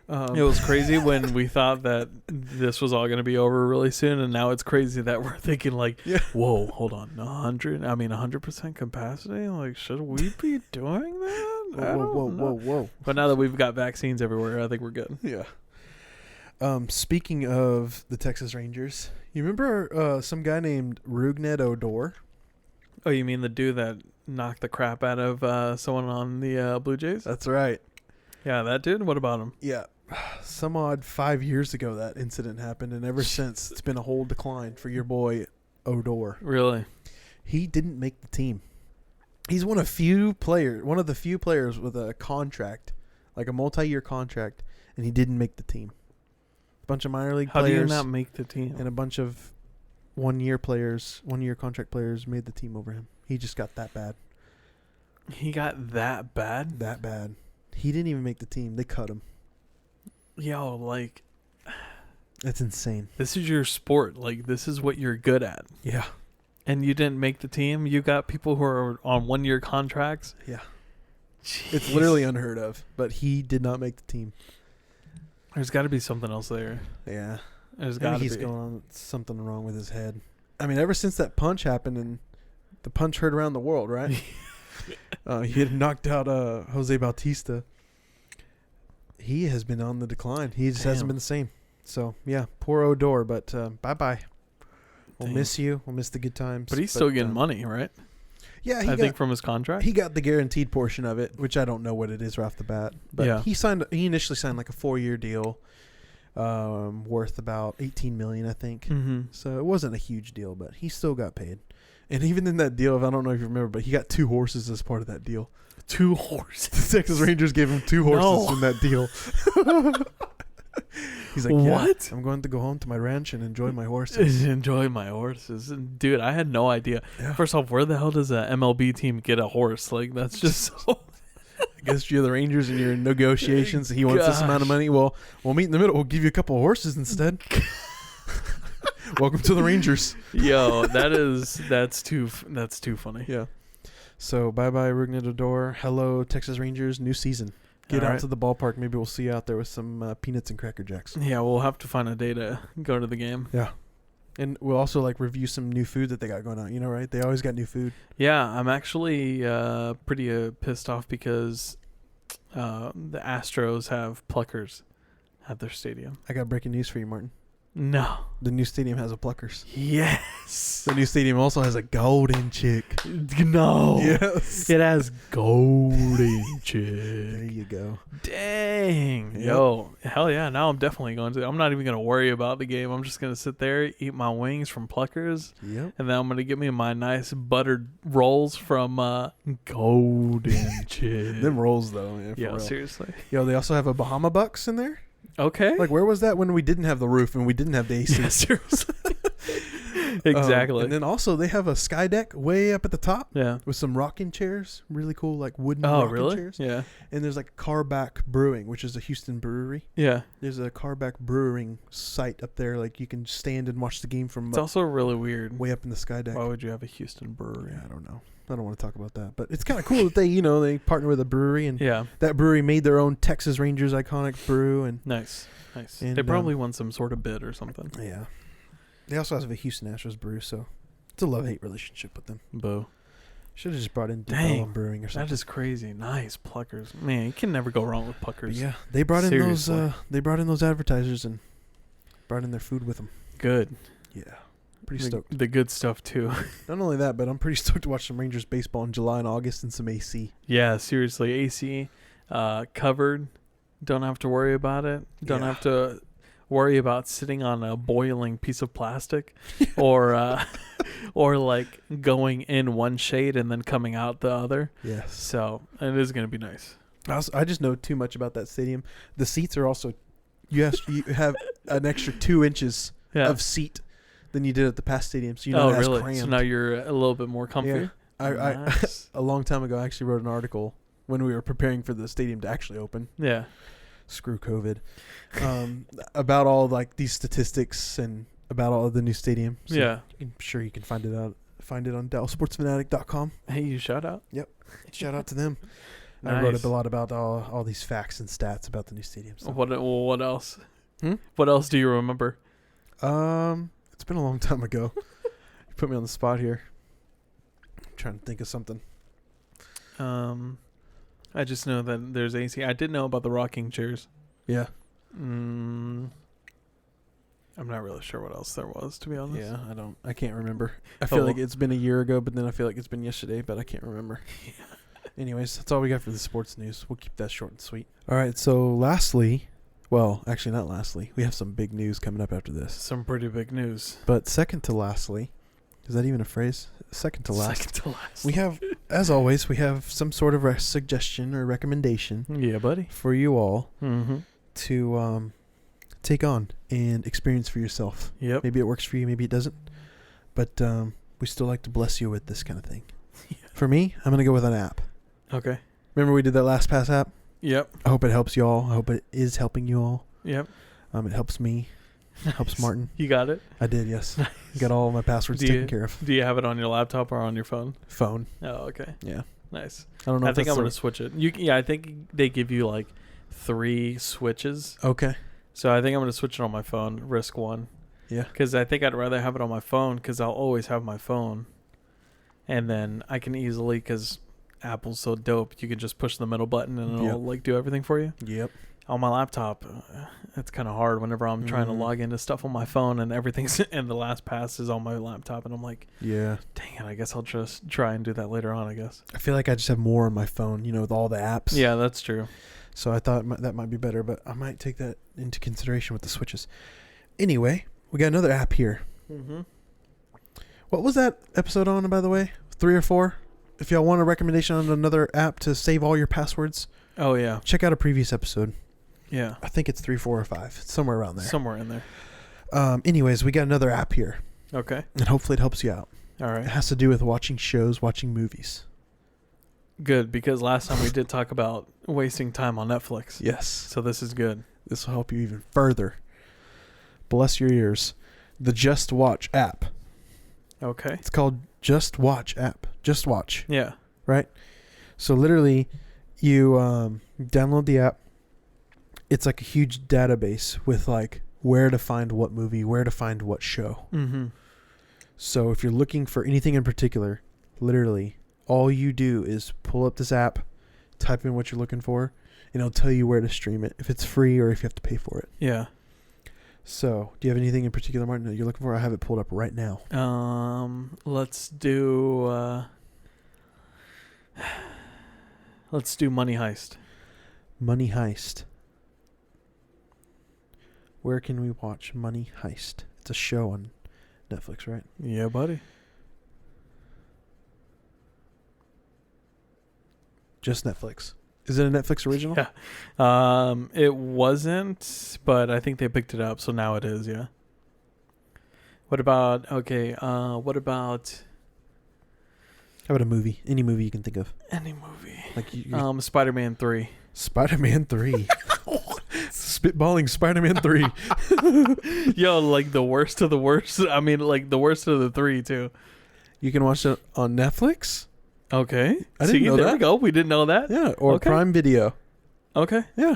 Speaker 1: It was crazy when we thought that this was all going to be over really soon, and now it's crazy that we're thinking like, whoa, hold on, 100% capacity? Like, should we be doing that?
Speaker 3: Whoa.
Speaker 1: But now that we've got vaccines everywhere, I think we're good.
Speaker 3: Yeah. Speaking of the Texas Rangers, you remember some guy named Rougned Odor?
Speaker 1: Oh, you mean the dude that knocked the crap out of someone on the Blue Jays?
Speaker 3: That's right.
Speaker 1: Yeah, that dude? What about him?
Speaker 3: Yeah. Some odd 5 years ago that incident happened, and ever since it's been a whole decline for your boy Odor.
Speaker 1: Really?
Speaker 3: He didn't make the team. He's one of the few players with a contract, like a multi-year contract, and he didn't make the team. A bunch of minor league players.
Speaker 1: How do you not make the team?
Speaker 3: And a bunch of one-year contract players made the team over him. He just got that bad.
Speaker 1: He got that bad?
Speaker 3: That bad. He didn't even make the team. They cut him.
Speaker 1: Yo, like...
Speaker 3: That's insane.
Speaker 1: This is your sport. Like, this is what you're good at.
Speaker 3: Yeah.
Speaker 1: And you didn't make the team? You got people who are on one-year contracts?
Speaker 3: Yeah.
Speaker 1: Jeez.
Speaker 3: It's literally unheard of. But he did not make the team.
Speaker 1: There's got to be something else there.
Speaker 3: Yeah.
Speaker 1: There's got to be.
Speaker 3: He's going on something wrong with his head. I mean, ever since that punch happened, and the punch heard around the world, right? He had knocked out Jose Bautista. He has been on the decline. He just hasn't been the same. So, yeah, poor Odor, but bye-bye. We'll miss you. We'll miss the good times.
Speaker 1: But he's still getting money, right?
Speaker 3: Yeah,
Speaker 1: I think from his contract.
Speaker 3: He got the guaranteed portion of it, which I don't know what it is right off the bat. But he initially signed like a 4-year deal worth about $18 million, I think.
Speaker 1: Mm-hmm.
Speaker 3: So it wasn't a huge deal, but he still got paid. And even in that deal, I don't know if you remember, but he got 2 horses as part of that deal. 2 horses? The Texas Rangers gave him 2 horses in that deal. He's like, what? I'm going to go home to my ranch and enjoy my horses.
Speaker 1: Enjoy my horses. Dude, I had no idea. Yeah. First off, where the hell does a MLB team get a horse? Like, that's just so...
Speaker 3: I guess you're the Rangers and you're in negotiations. He wants this amount of money. Well, we'll meet in the middle. We'll give you a couple of horses instead. Welcome to the Rangers.
Speaker 1: Yo, that's too funny.
Speaker 3: Yeah. So bye-bye Rougned Odor. Hello Texas Rangers. New season. Get out to the ballpark. Maybe we'll see you out there with some peanuts and Cracker Jacks.
Speaker 1: Yeah, we'll have to find a day to go to the game.
Speaker 3: Yeah. And we'll also like review some new food that they got going on. You know, right? They always got new food.
Speaker 1: Yeah, I'm actually pretty pissed off because the Astros have pluckers at their stadium.
Speaker 3: I got breaking news for you, Martin.
Speaker 1: No.
Speaker 3: The new stadium has a pluckers.
Speaker 1: Yes.
Speaker 3: The new stadium also has a golden chick.
Speaker 1: No.
Speaker 3: Yes.
Speaker 1: It has golden chick.
Speaker 3: There you go.
Speaker 1: Dang.
Speaker 3: Yep.
Speaker 1: Yo. Hell yeah. Now I'm definitely going to. I'm not even going to worry about the game. I'm just going to sit there, eat my wings from pluckers.
Speaker 3: Yep.
Speaker 1: And then I'm going to get me my nice buttered rolls from golden chick.
Speaker 3: Them rolls, though. Man,
Speaker 1: yeah, seriously.
Speaker 3: Yo, they also have a Bahama Bucks in there.
Speaker 1: Okay.
Speaker 3: Like, where was that when we didn't have the roof and we didn't have the AC?
Speaker 1: Yeah, seriously. Exactly.
Speaker 3: And then also they have a sky deck way up at the top.
Speaker 1: Yeah.
Speaker 3: With some rocking chairs, really cool, like wooden
Speaker 1: Oh,
Speaker 3: rocking
Speaker 1: really?
Speaker 3: chairs.
Speaker 1: Yeah.
Speaker 3: And there's like Carback Brewing, which is a Houston brewery.
Speaker 1: Yeah.
Speaker 3: There's a Carback Brewing site up there, like you can stand and watch the game from
Speaker 1: It's also really weird.
Speaker 3: way up in the sky deck.
Speaker 1: Why would you have a Houston brewery?
Speaker 3: Yeah, I don't know. I don't want to talk about that, but it's kind of cool that they partner with a brewery, and
Speaker 1: Yeah.
Speaker 3: that brewery made their own Texas Rangers iconic brew, and
Speaker 1: Nice.
Speaker 3: And,
Speaker 1: They probably won some sort of bid or something.
Speaker 3: yeah, they also have a Houston Astros brew, so it's a love-hate relationship with them.
Speaker 1: Boo.
Speaker 3: Should have just brought in
Speaker 1: Dang,
Speaker 3: Dubellum Brewing or something.
Speaker 1: That is crazy. Nice pluckers. Man, you can never go wrong with
Speaker 3: But
Speaker 1: pluckers.
Speaker 3: yeah, they brought in
Speaker 1: Seriously.
Speaker 3: those advertisers and brought in their food with them.
Speaker 1: Good.
Speaker 3: Yeah, pretty stoked.
Speaker 1: The good stuff too.
Speaker 3: Not only that, but I'm pretty stoked to watch some Rangers baseball in July and August and some AC.
Speaker 1: Yeah, seriously. AC covered. Don't have to worry about it. Don't
Speaker 3: Yeah.
Speaker 1: have to worry about sitting on a boiling piece of plastic or like going in one shade and then coming out the other.
Speaker 3: Yes.
Speaker 1: So it is going to be nice.
Speaker 3: I just know too much about that stadium. The seats are also you have an extra 2 inches
Speaker 1: Yeah.
Speaker 3: of seat than you did at the past stadium. So
Speaker 1: Oh,
Speaker 3: that's
Speaker 1: really?
Speaker 3: crammed.
Speaker 1: So now you're a little bit more comfy?
Speaker 3: Yeah. I
Speaker 1: Nice.
Speaker 3: a long time ago I actually wrote an article when we were preparing for the stadium to actually open.
Speaker 1: Yeah.
Speaker 3: Screw COVID. About all like these statistics and about all of the new stadiums. So
Speaker 1: Yeah.
Speaker 3: I'm sure you can find it on DallasSportsFanatic.com.
Speaker 1: Hey, you shout out.
Speaker 3: Shout out to them. I
Speaker 1: Nice.
Speaker 3: wrote a lot about all these facts and stats about the new stadium. So.
Speaker 1: What else?
Speaker 3: Hmm?
Speaker 1: What else do you remember?
Speaker 3: It's been a long time ago. You put me on the spot here. I'm trying to think of something.
Speaker 1: I just know that there's AC. I did know about the rocking chairs.
Speaker 3: Yeah.
Speaker 1: I'm not really sure what else there was, to be honest.
Speaker 3: Yeah, I can't remember. I feel like
Speaker 1: well.
Speaker 3: it's been a year ago, but then I feel like it's been yesterday, but I can't remember. Anyways, that's all we got for the sports news. We'll keep that short and sweet. All right, so lastly, well, actually not lastly, we have some big news coming up after this.
Speaker 1: Some pretty big news.
Speaker 3: But second to lastly, is that even a phrase? Second to last.
Speaker 1: Second to last.
Speaker 3: We have, as always, we have some sort of suggestion or recommendation
Speaker 1: Yeah, buddy.
Speaker 3: for you all
Speaker 1: Mm-hmm.
Speaker 3: to take on and experience for yourself.
Speaker 1: Yep.
Speaker 3: Maybe it works for you, maybe it doesn't. But we still like to bless you with this kind of thing. For me, I'm going to go with an app.
Speaker 1: Okay.
Speaker 3: Remember we did that LastPass app?
Speaker 1: Yep.
Speaker 3: I hope it helps you all. I hope it is helping you all.
Speaker 1: Yep.
Speaker 3: It helps me. Helps Martin.
Speaker 1: You got it?
Speaker 3: I did, yes. Got all my passwords
Speaker 1: Do you-
Speaker 3: taken care of.
Speaker 1: Do you have it on your laptop or on your phone?
Speaker 3: Phone.
Speaker 1: Oh, okay.
Speaker 3: Yeah.
Speaker 1: Nice.
Speaker 3: I don't know
Speaker 1: I
Speaker 3: if
Speaker 1: think I'm
Speaker 3: that's
Speaker 1: going to switch it. I think they give you like 3 switches.
Speaker 3: Okay.
Speaker 1: So I think I'm going to switch it on my phone, risk one.
Speaker 3: Yeah.
Speaker 1: Because I think I'd rather have it on my phone because I'll always have my phone. And then I can easily, because Apple's so dope, you can just push the middle button and it'll like do everything for you.
Speaker 3: Yep.
Speaker 1: On my laptop, it's kind of hard whenever I'm trying to log into stuff on my phone and everything's and the LastPass is on my laptop. And I'm like,
Speaker 3: Yeah.
Speaker 1: dang it, I guess I'll just try and do that later on, I guess.
Speaker 3: I feel like I just have more on my phone, with all the apps.
Speaker 1: Yeah, that's true.
Speaker 3: So I thought that might be better, but I might take that into consideration with the switches. Anyway, we got another app here.
Speaker 1: Mm-hmm.
Speaker 3: What was that episode on, by the way? 3 or 4? If y'all want a recommendation on another app to save all your passwords,
Speaker 1: Oh, yeah.
Speaker 3: check out a previous episode.
Speaker 1: Yeah.
Speaker 3: I think it's 3, 4, or 5. Somewhere around there.
Speaker 1: Somewhere in there.
Speaker 3: Anyways, we got another app here,
Speaker 1: Okay.
Speaker 3: and hopefully it helps you out.
Speaker 1: All
Speaker 3: It
Speaker 1: right.
Speaker 3: has to do with watching shows, watching movies.
Speaker 1: Good, because last time we did talk about wasting time on Netflix.
Speaker 3: Yes.
Speaker 1: So this is good.
Speaker 3: This will help you even further. Bless your ears. The Just Watch app.
Speaker 1: Okay.
Speaker 3: It's called Just Watch app. Just Watch.
Speaker 1: Yeah.
Speaker 3: Right? So literally, you download the app. It's like a huge database with like where to find what movie, where to find what show.
Speaker 1: Mm-hmm.
Speaker 3: So if you're looking for anything in particular, literally, all you do is pull up this app, type in what you're looking for, and it'll tell you where to stream it, if it's free or if you have to pay for it.
Speaker 1: Yeah.
Speaker 3: So, do you have anything in particular, Martin, that you're looking for? I have it pulled up right now.
Speaker 1: Let's do Money Heist.
Speaker 3: Money Heist. Where can we watch Money Heist? It's a show on Netflix, right?
Speaker 1: Yeah, buddy.
Speaker 3: Just Netflix. Is it a Netflix original?
Speaker 1: Yeah. It wasn't, but I think they picked it up, so now it is, yeah. What about what about
Speaker 3: How about a movie? Any movie you can think of.
Speaker 1: any movie?
Speaker 3: Like
Speaker 1: Spider-Man 3.
Speaker 3: Spider-Man 3. Spitballing Spider-Man 3.
Speaker 1: Yo, like the worst of the worst. I mean, like the worst of the 3 too.
Speaker 3: You can watch it on Netflix.
Speaker 1: Okay.
Speaker 3: I didn't know
Speaker 1: there
Speaker 3: that.
Speaker 1: we go. We didn't know that.
Speaker 3: Yeah, or
Speaker 1: Okay.
Speaker 3: Prime Video.
Speaker 1: Okay.
Speaker 3: Yeah.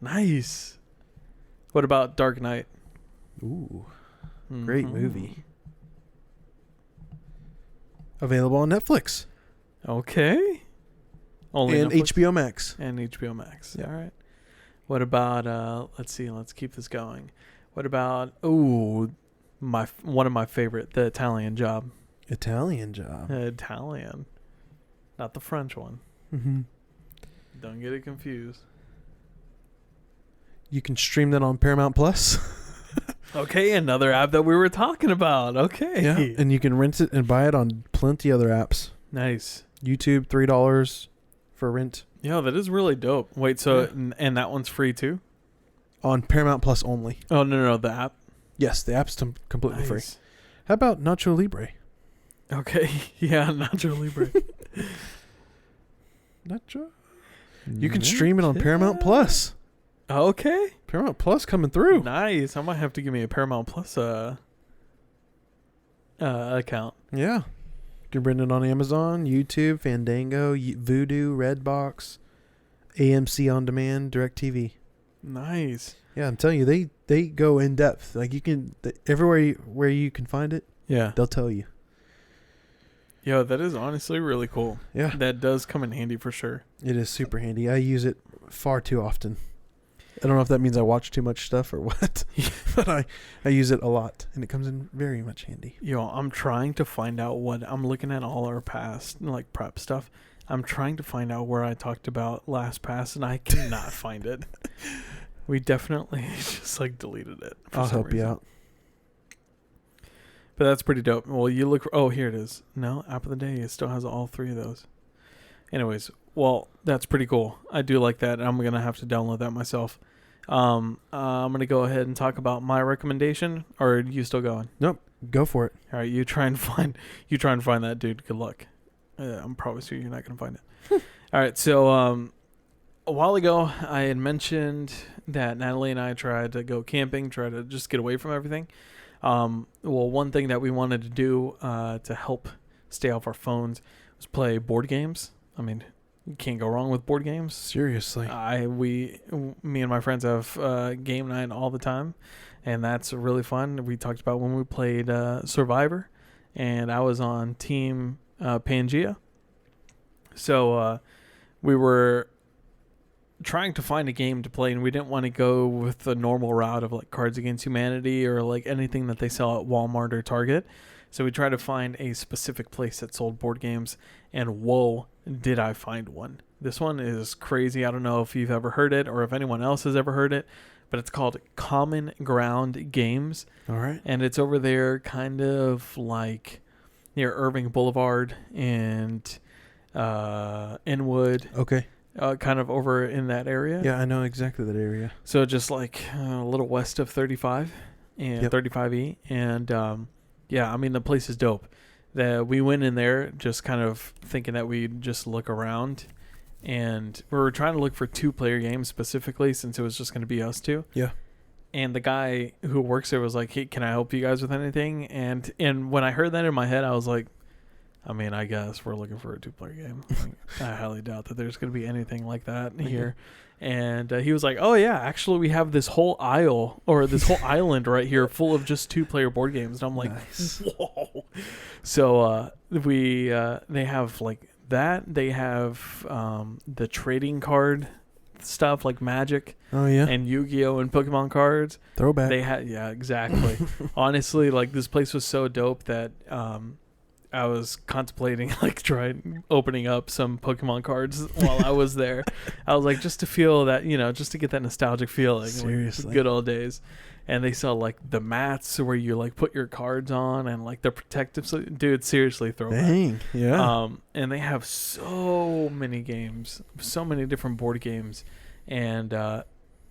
Speaker 1: Nice. What about Dark Knight?
Speaker 3: Ooh, great
Speaker 1: Mhm.
Speaker 3: movie. Available on Netflix
Speaker 1: Okay. Only
Speaker 3: and
Speaker 1: Netflix?
Speaker 3: HBO Max.
Speaker 1: And HBO Max.
Speaker 3: Yeah.
Speaker 1: All right. What about let's see, let's keep this going. What about one of my favorite, The Italian Job.
Speaker 3: Italian Job.
Speaker 1: Italian. Not the French one.
Speaker 3: Mm-hmm.
Speaker 1: Don't get it confused.
Speaker 3: You can stream that on Paramount Plus.
Speaker 1: Okay, another app that we were talking about. Okay.
Speaker 3: Yeah, and you can rent it and buy it on plenty other apps.
Speaker 1: Nice.
Speaker 3: YouTube, $3 for rent
Speaker 1: Yo, that is really dope. Wait, so
Speaker 3: Yeah.
Speaker 1: and that one's free too?
Speaker 3: on Paramount Plus only.
Speaker 1: Oh no, the app.
Speaker 3: Yes, the app's completely free.
Speaker 1: Nice.
Speaker 3: How about Nacho Libre?
Speaker 1: Okay, yeah, Nacho Libre.
Speaker 3: Nacho. You can stream it on Paramount Plus.
Speaker 1: Okay,
Speaker 3: Paramount Plus coming through.
Speaker 1: nice. I might have to give me a Paramount Plus account.
Speaker 3: Yeah. You can rent it on Amazon, YouTube, Fandango, Vudu, Redbox, AMC On Demand, DirecTV.
Speaker 1: Nice.
Speaker 3: Yeah, I'm telling you, they go in depth. Like you can everywhere where you can find it,
Speaker 1: Yeah.
Speaker 3: they'll tell you.
Speaker 1: Yo, that is honestly really cool.
Speaker 3: Yeah,
Speaker 1: That does come in handy for sure.
Speaker 3: it is super handy. I use it far too often. I don't know if that means I watch too much stuff or what, but I use it a lot, and it comes in very much handy.
Speaker 1: Yo, I'm trying to find out what I'm looking at all our past like prep stuff. I'm trying to find out where I talked about LastPass, and I cannot find it. We definitely just like deleted it.
Speaker 3: I'll help you out.
Speaker 1: But that's pretty dope. Well, you look. Oh, here it is. No, app of the day. It still has all 3 of those. Anyways, well, that's pretty cool. I do like that. I'm gonna have to download that myself. I'm gonna go ahead and talk about my recommendation. Or are you still going?
Speaker 3: Nope, go for it.
Speaker 1: All right, you try and find that dude. Good luck. I'm probably sure you're not gonna find it. All right, so a while ago I had mentioned that Natalie and I tried to go camping, try to just get away from everything. Well, one thing that we wanted to do to help stay off our phones was play board games. I mean, you can't go wrong with board games.
Speaker 3: Seriously.
Speaker 1: Me and my friends have game night all the time, and that's really fun. We talked about when we played Survivor, and I was on Team Pangea. So we were trying to find a game to play, and we didn't want to go with the normal route of like Cards Against Humanity or like anything that they sell at Walmart or Target. So we tried to find a specific place that sold board games, and whoa, did I find one. This one is crazy. I don't know if you've ever heard it or if anyone else has ever heard it, but it's called Common Ground Games.
Speaker 3: All right.
Speaker 1: And it's over there kind of like near Irving Boulevard and Inwood.
Speaker 3: Okay.
Speaker 1: Kind of over in that area.
Speaker 3: Yeah, I know exactly that area.
Speaker 1: So just like a little west of 35 and 35E. And yeah, I mean, the place is dope. We went in there just kind of thinking that we'd just look around. And we were trying to look for 2-player games specifically since it was just going to be us 2.
Speaker 3: Yeah.
Speaker 1: And the guy who works there was like, hey, can I help you guys with anything? And when I heard that in my head, I was like, I mean, I guess we're looking for a 2-player game. I highly doubt that there's going to be anything like that here. And he was like, oh, yeah, actually, we have this whole aisle or this whole island right here full of just 2-player board games. And I'm like, nice. Whoa. So they have like that. They have the trading card stuff like Magic.
Speaker 3: Oh, yeah.
Speaker 1: And Yu-Gi-Oh! And Pokemon cards.
Speaker 3: Throwback.
Speaker 1: They had, yeah, exactly. Honestly, like this place was so dope that I was contemplating like trying opening up some Pokemon cards while I was there. I was like, just to feel that, just to get that nostalgic feeling.
Speaker 3: Seriously.
Speaker 1: Like, good old days. And they sell like the mats where you like put your cards on and like the protective. Dude, seriously, throwback.
Speaker 3: Dang. Yeah.
Speaker 1: And they have so many games, so many different board games. And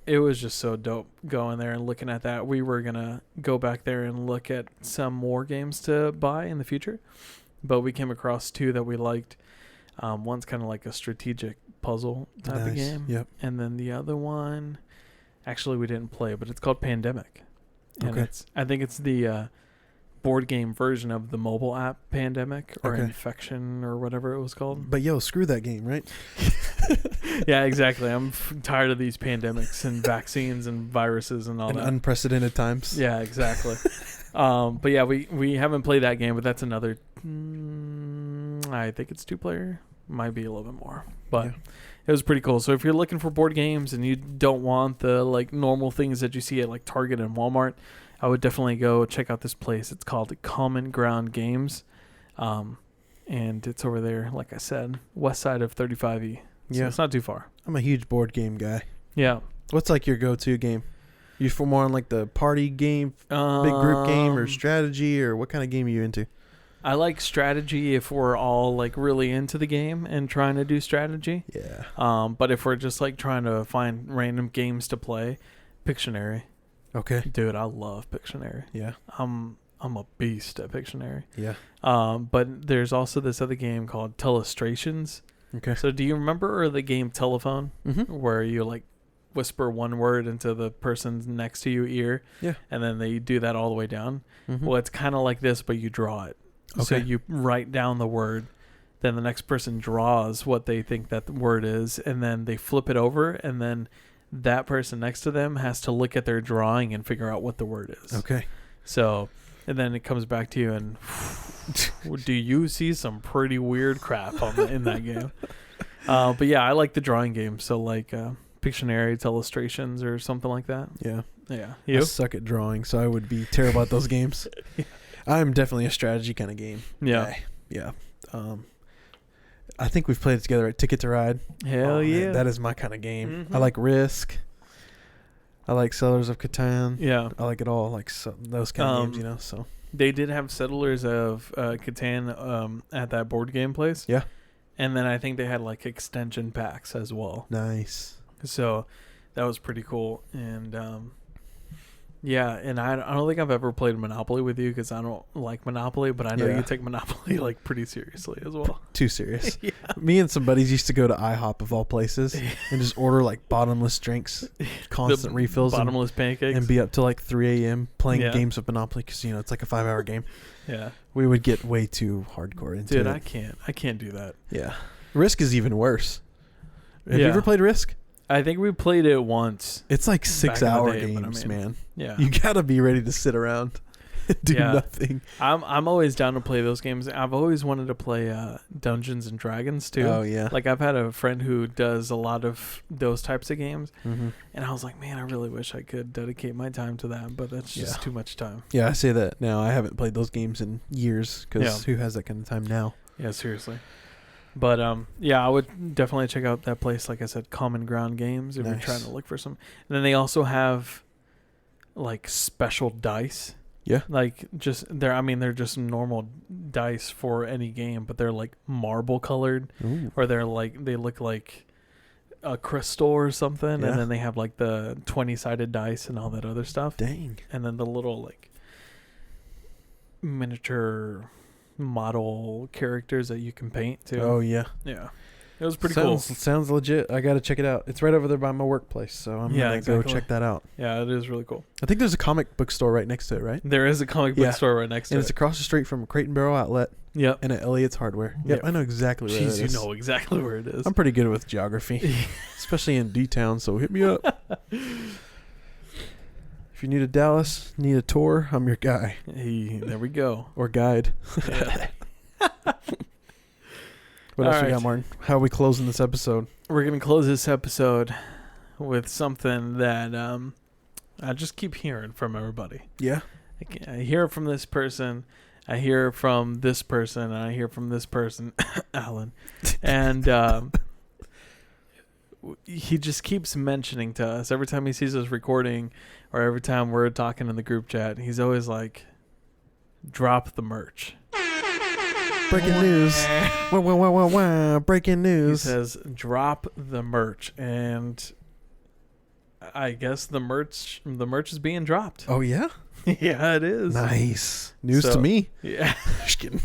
Speaker 1: it was just so dope going there and looking at that. We were going to go back there and look at some more games to buy in the future, but we came across 2 that we liked. One's kind of like a strategic puzzle type of game.
Speaker 3: Yep.
Speaker 1: And then the other one, actually we didn't play, but it's called Pandemic. And
Speaker 3: Okay.
Speaker 1: I think it's the board game version of the mobile app Pandemic or
Speaker 3: Okay.
Speaker 1: Infection or whatever it was called.
Speaker 3: But yo, screw that game, right?
Speaker 1: Yeah, exactly. I'm tired of these pandemics and vaccines and viruses and all
Speaker 3: In
Speaker 1: that.
Speaker 3: unprecedented times.
Speaker 1: Yeah, exactly. But yeah, we haven't played that game, but that's another. I think it's 2-player. Might be a little bit more, but
Speaker 3: Yeah.
Speaker 1: it was pretty cool. So if you're looking for board games and you don't want the like normal things that you see at like Target and Walmart, I would definitely go check out this place. It's called Common Ground Games, and it's over there, like I said, west side of 35E. So
Speaker 3: Yeah.
Speaker 1: it's not too far.
Speaker 3: I'm a huge board game guy.
Speaker 1: Yeah.
Speaker 3: What's like your go-to game? You for more on like the party game, big group game, or strategy, or what kind of game are you into?
Speaker 1: I like strategy if we're all like really into the game and trying to do strategy.
Speaker 3: Yeah.
Speaker 1: But if we're just like trying to find random games to play, Pictionary.
Speaker 3: Okay.
Speaker 1: Dude, I love Pictionary.
Speaker 3: Yeah.
Speaker 1: I'm a beast at Pictionary.
Speaker 3: Yeah.
Speaker 1: But there's also this other game called Telestrations.
Speaker 3: Okay.
Speaker 1: So do you remember the game Telephone,
Speaker 3: Mm-hmm.
Speaker 1: where you like whisper one word into the person's next to you ear,
Speaker 3: Yeah.
Speaker 1: and then they do that all the way down?
Speaker 3: Mm-hmm.
Speaker 1: Well, it's kind of like this, but you draw it. So
Speaker 3: Okay.
Speaker 1: you write down the word, then the next person draws what they think that the word is, and then they flip it over, and then that person next to them has to look at their drawing and figure out what the word is.
Speaker 3: Okay.
Speaker 1: So, and then it comes back to you, and do you see some pretty weird crap in that game? But yeah, I like the drawing game. So like Pictionary, Telestrations, or something like that.
Speaker 3: Yeah.
Speaker 1: Yeah.
Speaker 3: I
Speaker 1: You?
Speaker 3: suck at drawing, so I would be terrible at those games. I'm definitely a strategy kind of game
Speaker 1: Yeah.
Speaker 3: guy. Yeah. I think we've played it together at Ticket to Ride.
Speaker 1: Hell
Speaker 3: Oh, man,
Speaker 1: yeah.
Speaker 3: that is my kind of game.
Speaker 1: Mhm.
Speaker 3: I like Risk. I like Settlers of Catan.
Speaker 1: Yeah.
Speaker 3: I like it all, like those kind of games, you know. So
Speaker 1: They did have Settlers of Catan at that board game place.
Speaker 3: Yeah.
Speaker 1: And then I think they had like extension packs as well.
Speaker 3: nice.
Speaker 1: So that was pretty cool. And yeah, and I don't think I've ever played Monopoly with you because I don't like Monopoly, but I know
Speaker 3: Yeah.
Speaker 1: you take Monopoly like pretty seriously as well.
Speaker 3: Too serious.
Speaker 1: Yeah.
Speaker 3: Me and some buddies used to go to IHOP of all places and just order like bottomless drinks, constant refills,
Speaker 1: Bottomless pancakes.
Speaker 3: and be up till like 3 a.m. playing
Speaker 1: Yeah.
Speaker 3: games of Monopoly because you know it's like a 5-hour game.
Speaker 1: Yeah.
Speaker 3: We would get way too hardcore into
Speaker 1: Dude,
Speaker 3: it.
Speaker 1: I can't do that.
Speaker 3: Yeah. Risk is even worse. Have
Speaker 1: Yeah.
Speaker 3: you ever played Risk?
Speaker 1: I think we played it once.
Speaker 3: It's like
Speaker 1: Back in the
Speaker 3: 6-hour
Speaker 1: day, but I
Speaker 3: games,
Speaker 1: mean,
Speaker 3: man.
Speaker 1: Yeah.
Speaker 3: You gotta be ready to sit around and do
Speaker 1: Yeah.
Speaker 3: nothing.
Speaker 1: I'm always down to play those games. I've always wanted to play Dungeons and Dragons too.
Speaker 3: Oh yeah.
Speaker 1: Like I've had a friend who does a lot of those types of games,
Speaker 3: Mm-hmm.
Speaker 1: and I was like, man, I really wish I could dedicate my time to that, but that's just
Speaker 3: Yeah.
Speaker 1: too much time.
Speaker 3: Yeah, I say that now. I haven't played those games in years because
Speaker 1: Yeah.
Speaker 3: who has that kind of time now?
Speaker 1: Yeah, seriously. But yeah, I would definitely check out that place. Like I said, Common Ground Games if you're
Speaker 3: Nice.
Speaker 1: trying to look for some. And then they also have like special dice.
Speaker 3: Yeah.
Speaker 1: Like just they're just normal dice for any game, but they're like marble colored,
Speaker 3: Ooh.
Speaker 1: or they look like a crystal or something,
Speaker 3: Yeah.
Speaker 1: and then they have like the 20-sided dice and all that other stuff.
Speaker 3: Dang.
Speaker 1: And then the little like miniature model characters that you can paint too.
Speaker 3: Oh yeah.
Speaker 1: Yeah. It was pretty
Speaker 3: Sounds legit. I gotta check it out. It's right over there by my workplace, so I'm
Speaker 1: Yeah,
Speaker 3: gonna go
Speaker 1: exactly.
Speaker 3: check that out.
Speaker 1: cool. Yeah, it is really cool.
Speaker 3: I think there's a comic book store right next to it, right?
Speaker 1: There is a comic book
Speaker 3: Yeah.
Speaker 1: store right next to
Speaker 3: And
Speaker 1: it.
Speaker 3: it's across the street from Crate and Barrel Outlet
Speaker 1: Yep.
Speaker 3: and at Elliot's Hardware. Yep,
Speaker 1: Yep.
Speaker 3: I know exactly where
Speaker 1: Jeez,
Speaker 3: it
Speaker 1: you
Speaker 3: is.
Speaker 1: know exactly where it is.
Speaker 3: I'm pretty good with geography, especially in D-Town, so hit me up. If you need a Dallas, need a tour, I'm your guy
Speaker 1: Hey, there we go.
Speaker 3: or guide.
Speaker 1: Yeah.
Speaker 3: What else
Speaker 1: All
Speaker 3: you
Speaker 1: right.
Speaker 3: got, Martin? How are we closing this episode?
Speaker 1: We're going to close this episode with something that I just keep hearing from everybody.
Speaker 3: Yeah.
Speaker 1: I hear it from this person. I hear it from this person. And I hear from this person, Alan. And he just keeps mentioning to us every time he sees us recording or every time we're talking in the group chat. He's always like, drop the merch.
Speaker 3: Breaking news. Wah, wah, wah, wah, wah. Breaking
Speaker 1: He
Speaker 3: news.
Speaker 1: says, drop the merch. And I guess the merch is being dropped.
Speaker 3: Oh yeah,
Speaker 1: Yeah, it is.
Speaker 3: nice news to
Speaker 1: So-
Speaker 3: me.
Speaker 1: Yeah.
Speaker 3: Just kidding.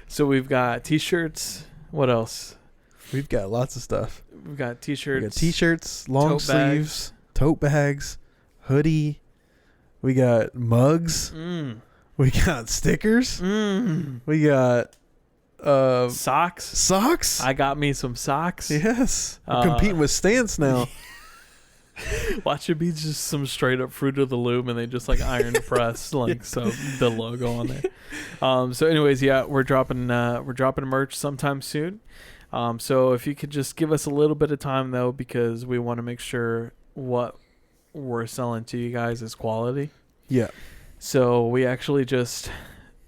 Speaker 1: So we've got T-shirts. What else?
Speaker 3: We've got lots of stuff.
Speaker 1: We've got T-shirts.
Speaker 3: We got T-shirts, long
Speaker 1: tote
Speaker 3: sleeves, tote bags, hoodie. We got mugs.
Speaker 1: Mm.
Speaker 3: We got stickers. We got
Speaker 1: Socks.
Speaker 3: socks.
Speaker 1: I got me some socks.
Speaker 3: Yes, we're competing with Stance now.
Speaker 1: Watch it be just some straight up Fruit of the Loom, and they just like iron press like so the logo on there. So anyways, yeah, we're dropping merch sometime soon. So if you could just give us a little bit of time though, because we want to make sure what we're selling to you guys is quality.
Speaker 3: Yeah,
Speaker 1: So we actually just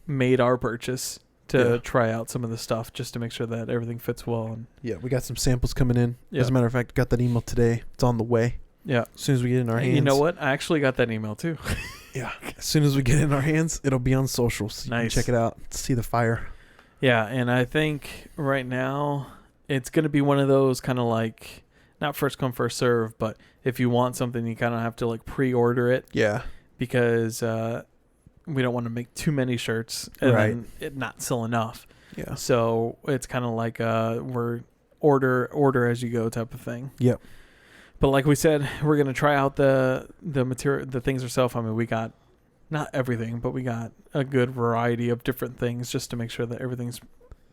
Speaker 1: made our purchase to try out some of the stuff just to make sure that everything fits well. And
Speaker 3: yeah, we got some samples coming in.
Speaker 1: Yeah.
Speaker 3: As a matter of fact, got that email today. It's on the way.
Speaker 1: yeah,
Speaker 3: As soon as we get it in our hands.
Speaker 1: you know what? I actually got that email too.
Speaker 3: Yeah. As soon as we get it in our hands, it'll be on socials. So you
Speaker 1: Nice.
Speaker 3: can check it out. See the fire.
Speaker 1: Yeah, and I think right now it's going to be one of those kind of like not first come first serve, but if you want something, you kind of have to like pre-order it
Speaker 3: Yeah.
Speaker 1: because we don't want to make too many shirts and then it not sell enough.
Speaker 3: Yeah.
Speaker 1: So it's kind of like we're order as you go type of thing.
Speaker 3: Yep.
Speaker 1: But like we said, we're gonna try out the material, the things ourselves. I mean, we got not everything, but we got a good variety of different things just to make sure that everything's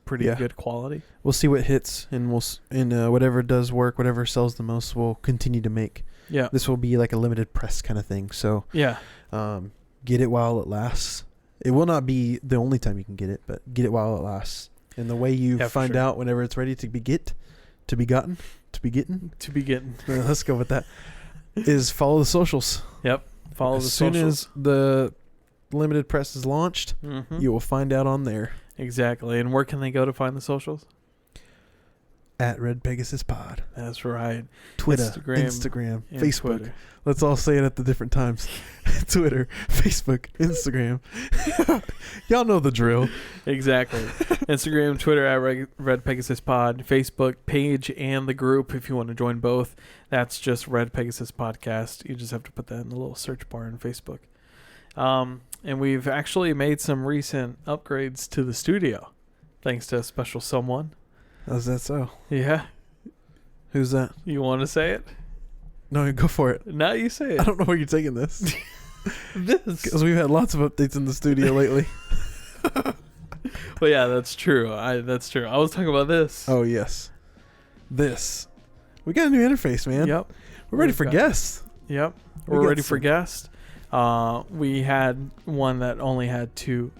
Speaker 1: pretty good quality.
Speaker 3: We'll see what hits, and whatever does work, whatever sells the most, we'll continue to make.
Speaker 1: Yeah.
Speaker 3: This will be like a limited press kind of thing. So
Speaker 1: Yeah.
Speaker 3: get it while it lasts. It will not be the only time you can get it, but get it while it lasts. And the way you
Speaker 1: Yeah, for
Speaker 3: find
Speaker 1: sure.
Speaker 3: out whenever it's ready to be getting, let's go with that, is follow the socials.
Speaker 1: Yep. Follow the
Speaker 3: As soon
Speaker 1: socials.
Speaker 3: as the limited press is launched,
Speaker 1: Mhm.
Speaker 3: you will find out on there.
Speaker 1: Exactly. And where can they go to find the socials?
Speaker 3: At Red Pegasus Pod.
Speaker 1: That's right.
Speaker 3: Twitter,
Speaker 1: Instagram,
Speaker 3: Instagram,
Speaker 1: and
Speaker 3: Facebook.
Speaker 1: Twitter.
Speaker 3: Let's all say it at the different times. Twitter, Facebook, Instagram. Y'all know the drill.
Speaker 1: Exactly. Instagram, Twitter at Red Pegasus Pod, Facebook page and the group if you want to join both. That's just Red Pegasus Podcast. You just have to put that in the little search bar in Facebook. And we've actually made some recent upgrades to the studio, thanks to a special someone.
Speaker 3: How's that so?
Speaker 1: Yeah.
Speaker 3: Who's that?
Speaker 1: You want to say it?
Speaker 3: No, go for it.
Speaker 1: Now you say
Speaker 3: I
Speaker 1: it.
Speaker 3: don't know where you're taking this.
Speaker 1: This.
Speaker 3: Because we've had lots of updates in the studio lately.
Speaker 1: But yeah, that's true. That's true. I was talking about this.
Speaker 3: Oh, yes. This. We got a new interface, man.
Speaker 1: Yep.
Speaker 3: We're ready
Speaker 1: We've
Speaker 3: for
Speaker 1: got-
Speaker 3: guests.
Speaker 1: Yep.
Speaker 3: We
Speaker 1: We're
Speaker 3: got
Speaker 1: ready for
Speaker 3: some-
Speaker 1: guests. We had one that only had two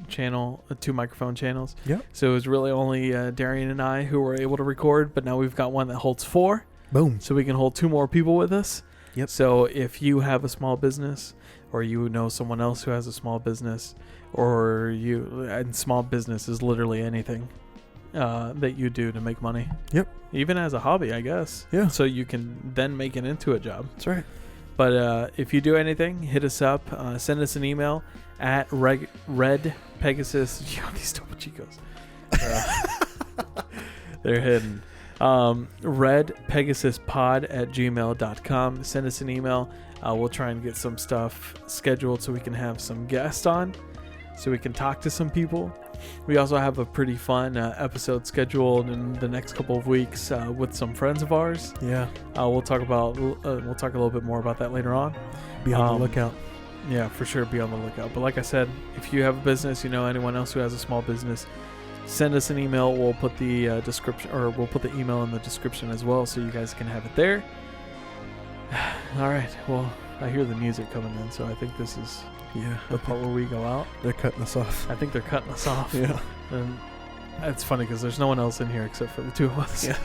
Speaker 1: microphone channels.
Speaker 3: Yep.
Speaker 1: So it was really only Darian and I who were able to record, but now we've got one that holds 4.
Speaker 3: Boom.
Speaker 1: So we can hold 2 more people with us.
Speaker 3: Yep.
Speaker 1: So if you have a small business or you know someone else who has a small business and small business is literally anything that you do to make money.
Speaker 3: Yep.
Speaker 1: Even as a hobby, I guess.
Speaker 3: Yeah.
Speaker 1: So you can then make it into a job.
Speaker 3: That's right.
Speaker 1: But if you do anything, hit us up. Send us an email at Red Pegasus. Yo, these Topo Chicos. They're hidden. redpegasuspod@gmail.com. Send us an email. We'll try and get some stuff scheduled so we can have some guests on, so we can talk to some people. We also have a pretty fun episode scheduled in the next couple of weeks with some friends of ours.
Speaker 3: Yeah.
Speaker 1: We'll talk a little bit more about that later on.
Speaker 3: Be on the lookout.
Speaker 1: Yeah, for sure, be on the lookout. But like I said, if you have a business, you know anyone else who has a small business, send us an email. We'll put the description, or we'll put the email in the description as well, so you guys can have it there. All right. Well, I hear the music coming in, so I think this is the part where we go out.
Speaker 3: They're cutting us off.
Speaker 1: I think they're cutting us off.
Speaker 3: Yeah.
Speaker 1: And it's funny because there's no one else in here except for the two of us.
Speaker 3: Yeah.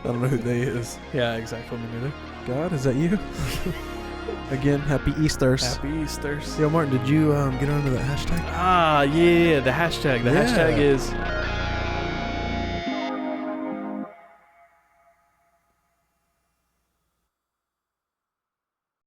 Speaker 3: I don't know who they is.
Speaker 1: Yeah, exactly. Me neither.
Speaker 3: God, is that you? Again, happy Easters.
Speaker 1: Happy Easters.
Speaker 3: Yo, Martin, did you get onto that hashtag?
Speaker 1: Ah, yeah, the hashtag. The
Speaker 3: Yeah.
Speaker 1: hashtag is